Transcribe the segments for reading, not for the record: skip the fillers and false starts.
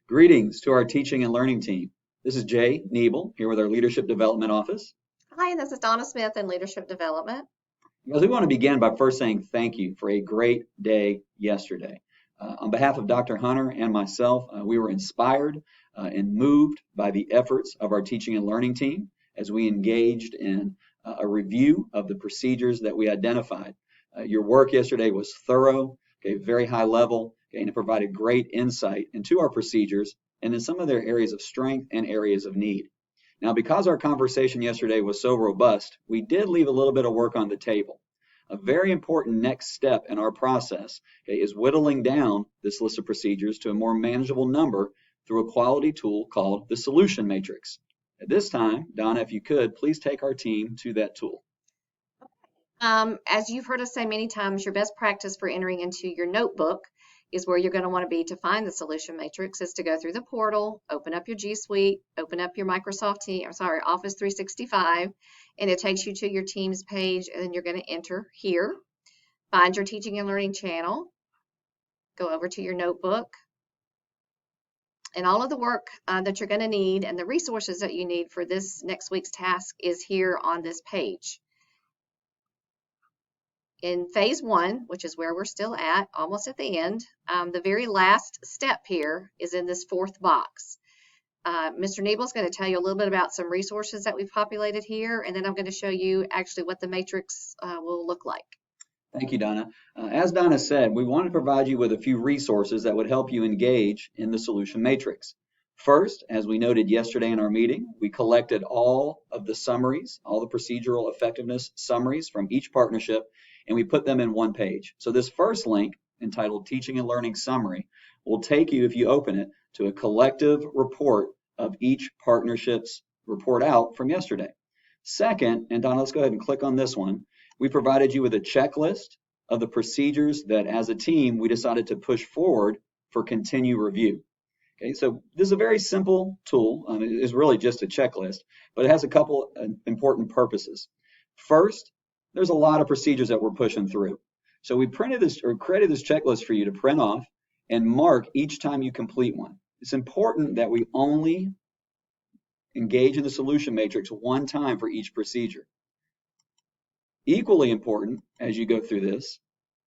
Greetings to our teaching and learning team. This is Jay Niebel here with our Leadership Development Office. Hi, this is Donna Smith in Leadership Development. Guys, we want to begin by first saying thank you for a great day yesterday. On behalf of Dr. Hunter and myself, we were inspired and moved by the efforts of our teaching and learning team as we engaged in a review of the procedures that we identified. Your work yesterday was thorough, very high level, and it provided great insight into our procedures and in some of their areas of strength and areas of need. Now, because our conversation yesterday was so robust, we did leave a little bit of work on the table. A very important next step in our process is whittling down this list of procedures to a more manageable number through a quality tool called the Solution Matrix. At this time, Donna, if you could, please take our team to that tool. As you've heard us say many times, your best practice for entering into your notebook is where you're going to want to be to find the solution matrix is to go through the portal, open up your G Suite, open up your Office 365, and it takes you to your Teams page, and then you're going to enter here, find your teaching and learning channel, go over to your notebook, and all of the work that you're going to need and the resources that you need for this next week's task is here on this page. In phase one, which is where we're still at, almost at the end, the very last step here is in this fourth box. Mr. Niebel is going to tell you a little bit about some resources that we've populated here, and then I'm going to show you actually what the matrix will look like. Thank you, Donna. As Donna said, we want to provide you with a few resources that would help you engage in the solution matrix. First, as we noted yesterday in our meeting, we collected all of the summaries, all the procedural effectiveness summaries from each partnership, and we put them in one page. So this first link, entitled Teaching and Learning Summary, will take you, if you open it, to a collective report of each partnership's report out from yesterday. Second, and Donna, let's go ahead and click on this one, we provided you with a checklist of the procedures that as a team we decided to push forward for continued review. Okay, so this is a very simple tool. It is really just a checklist, but it has a couple important purposes. First, there's a lot of procedures that we're pushing through. So we printed this or created this checklist for you to print off and mark each time you complete one. It's important that we only engage in the solution matrix one time for each procedure. Equally important as you go through this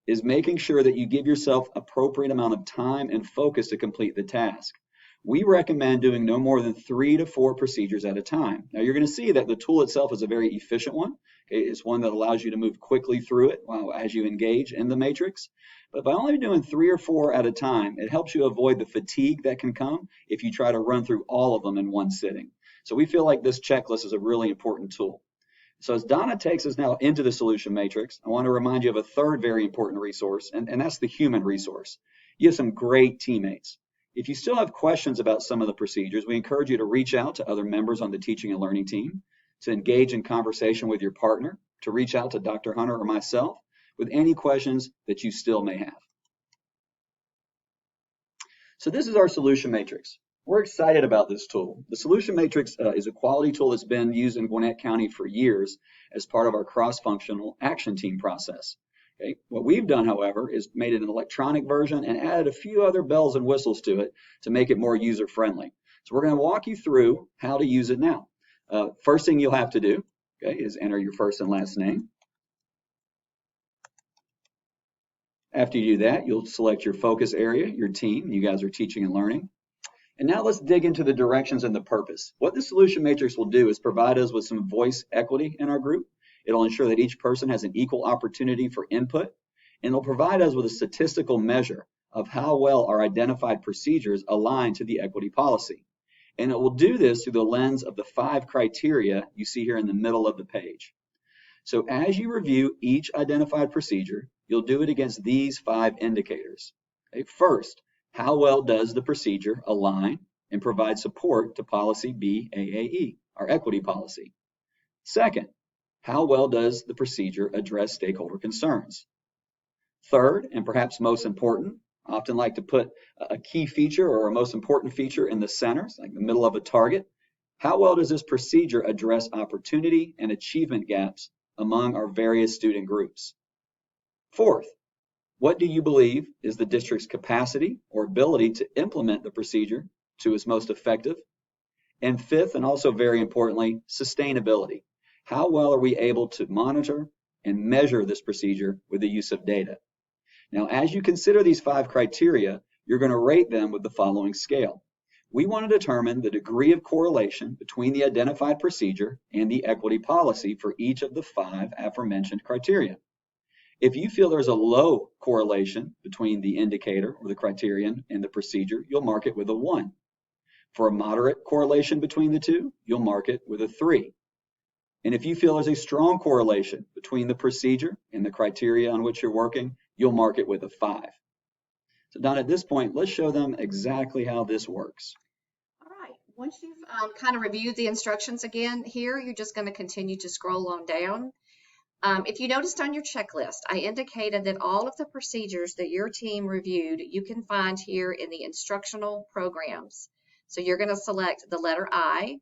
is making sure that you give yourself appropriate amount of time and focus to complete the task. We recommend doing no more than 3 to 4 procedures at a time. Now you're going to see that the tool itself is a very efficient one. It's one that allows you to move quickly through it as you engage in the matrix. But by only doing 3 or 4 at a time, it helps you avoid the fatigue that can come if you try to run through all of them in one sitting. So we feel like this checklist is a really important tool. So as Donna takes us now into the solution matrix, I want to remind you of a third very important resource, and that's the human resource. You have some great teammates. If you still have questions about some of the procedures, we encourage you to reach out to other members on the teaching and learning team, to engage in conversation with your partner, to reach out to Dr. Hunter or myself with any questions that you still may have. So this is our solution matrix. We're excited about this tool. The solution matrix is a quality tool that's been used in Gwinnett County for years as part of our cross-functional action team process. Okay. What we've done, however, is made it an electronic version and added a few other bells and whistles to it to make it more user-friendly. So we're going to walk you through how to use it now. First thing you'll have to do, is enter your first and last name. After you do that, you'll select your focus area, your team. You guys are teaching and learning. And now let's dig into the directions and the purpose. What the solution matrix will do is provide us with some voice equity in our group. It'll ensure that each person has an equal opportunity for input, and it'll provide us with a statistical measure of how well our identified procedures align to the equity policy. And it will do this through the lens of the 5 criteria you see here in the middle of the page. So as you review each identified procedure, you'll do it against these 5 indicators. Okay, first, how well does the procedure align and provide support to policy BAAE, our equity policy? Second, how well does the procedure address stakeholder concerns? Third, and perhaps most important, I often like to put a key feature or a most important feature in the center, like the middle of a target. How well does this procedure address opportunity and achievement gaps among our various student groups? Fourth, what do you believe is the district's capacity or ability to implement the procedure to its most effective. And fifth, and also very importantly, sustainability. How well are we able to monitor and measure this procedure with the use of data? Now, as you consider these 5 criteria, you're going to rate them with the following scale. We want to determine the degree of correlation between the identified procedure and the equity policy for each of the 5 aforementioned criteria. If you feel there's a low correlation between the indicator or the criterion and the procedure, you'll mark it with a 1. For a moderate correlation between the two, you'll mark it with a 3. And if you feel there's a strong correlation between the procedure and the criteria on which you're working, you'll mark it with a 5. So Don, at this point, let's show them exactly how this works. All right. Once you've kind of reviewed the instructions again here, you're just going to continue to scroll on down. If you noticed on your checklist, I indicated that all of the procedures that your team reviewed, you can find here in the instructional programs. So you're going to select the letter I.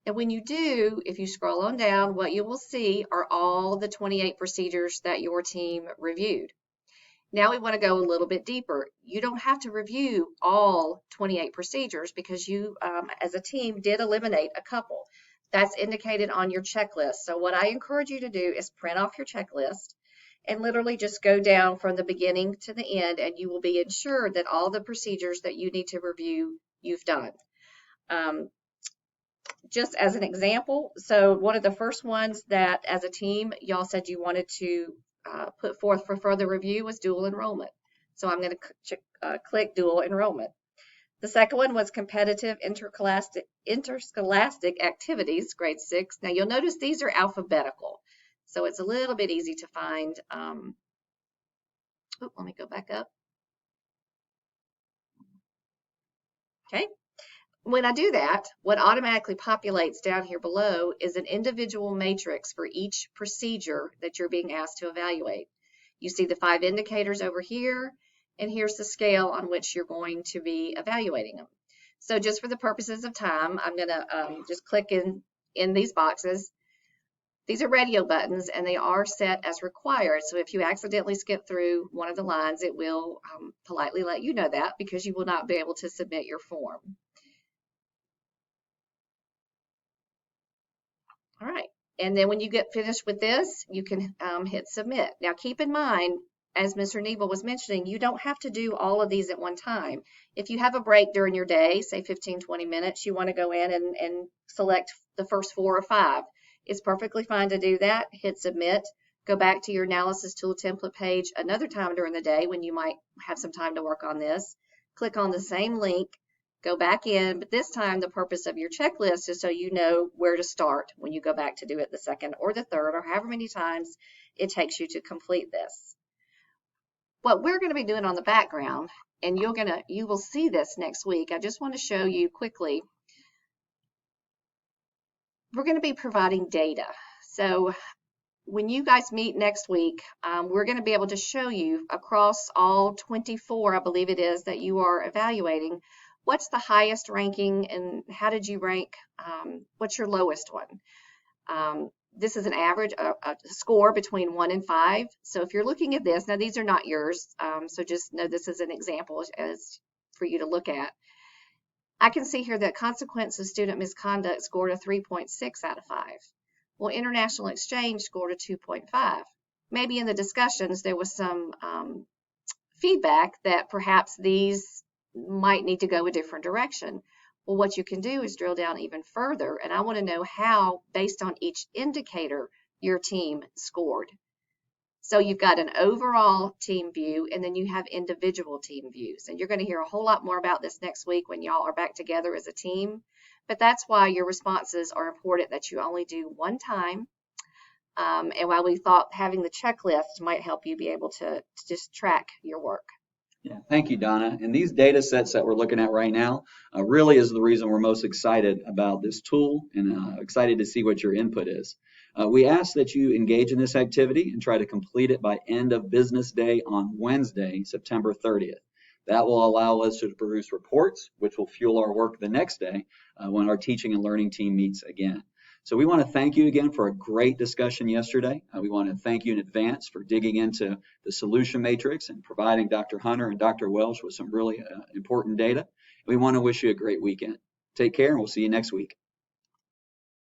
And when you do, if you scroll on down, what you will see are all the 28 procedures that your team reviewed. Now we want to go a little bit deeper. You don't have to review all 28 procedures because you, as a team, did eliminate a couple. That's indicated on your checklist. So what I encourage you to do is print off your checklist and literally just go down from the beginning to the end, and you will be ensured that all the procedures that you need to review, you've done. Just as an example, so one of the first ones that as a team, y'all said you wanted to put forth for further review was dual enrollment. So I'm going to click dual enrollment. The second one was competitive interscholastic activities, grade 6. Now you'll notice these are alphabetical, so it's a little bit easy to find. Let me go back up. Okay. When I do that, what automatically populates down here below is an individual matrix for each procedure that you're being asked to evaluate. You see the 5 indicators over here, and here's the scale on which you're going to be evaluating them. So just for the purposes of time, I'm going to just click in these boxes. These are radio buttons, and they are set as required. So if you accidentally skip through one of the lines, it will politely let you know that because you will not be able to submit your form. All right, and then when you get finished with this, you can hit submit. Now keep in mind, as Mr. Nebel was mentioning, you don't have to do all of these at one time. If you have a break during your day, say 15, 20 minutes, you want to go in and select the first 4 or 5. It's perfectly fine to do that. Hit submit. Go back to your analysis tool template page another time during the day when you might have some time to work on this. Click on the same link. Go back in, but this time the purpose of your checklist is so you know where to start when you go back to do it the second or the third or however many times it takes you to complete this. What we're going to be doing on the background, and you will see this next week. I just want to show you quickly. We're going to be providing data. So when you guys meet next week, we're going to be able to show you across all 24, I believe it is, that you are evaluating, what's the highest ranking and how did you rank? What's your lowest one? This is an average, a score between 1 and 5. So if you're looking at this, now these are not yours, so just know this is an example as for you to look at. I can see here that consequence of student misconduct scored a 3.6 out of 5. Well, international exchange scored a 2.5. Maybe in the discussions there was some feedback that perhaps these might need to go a different direction. Well, what you can do is drill down even further, and I want to know how, based on each indicator, your team scored. So you've got an overall team view, and then you have individual team views. And you're going to hear a whole lot more about this next week when y'all are back together as a team. But that's why your responses are important, that you only do one time. And while we thought having the checklist might help you be able to just track your work. Yeah, thank you, Donna. And these data sets that we're looking at right now really is the reason we're most excited about this tool and excited to see what your input is. We ask that you engage in this activity and try to complete it by end of business day on Wednesday, September 30th. That will allow us to produce reports, which will fuel our work the next day when our teaching and learning team meets again. So we want to thank you again for a great discussion yesterday. We want to thank you in advance for digging into the solution matrix and providing Dr. Hunter and Dr. Welsh with some really important data. We want to wish you a great weekend. Take care, and we'll see you next week.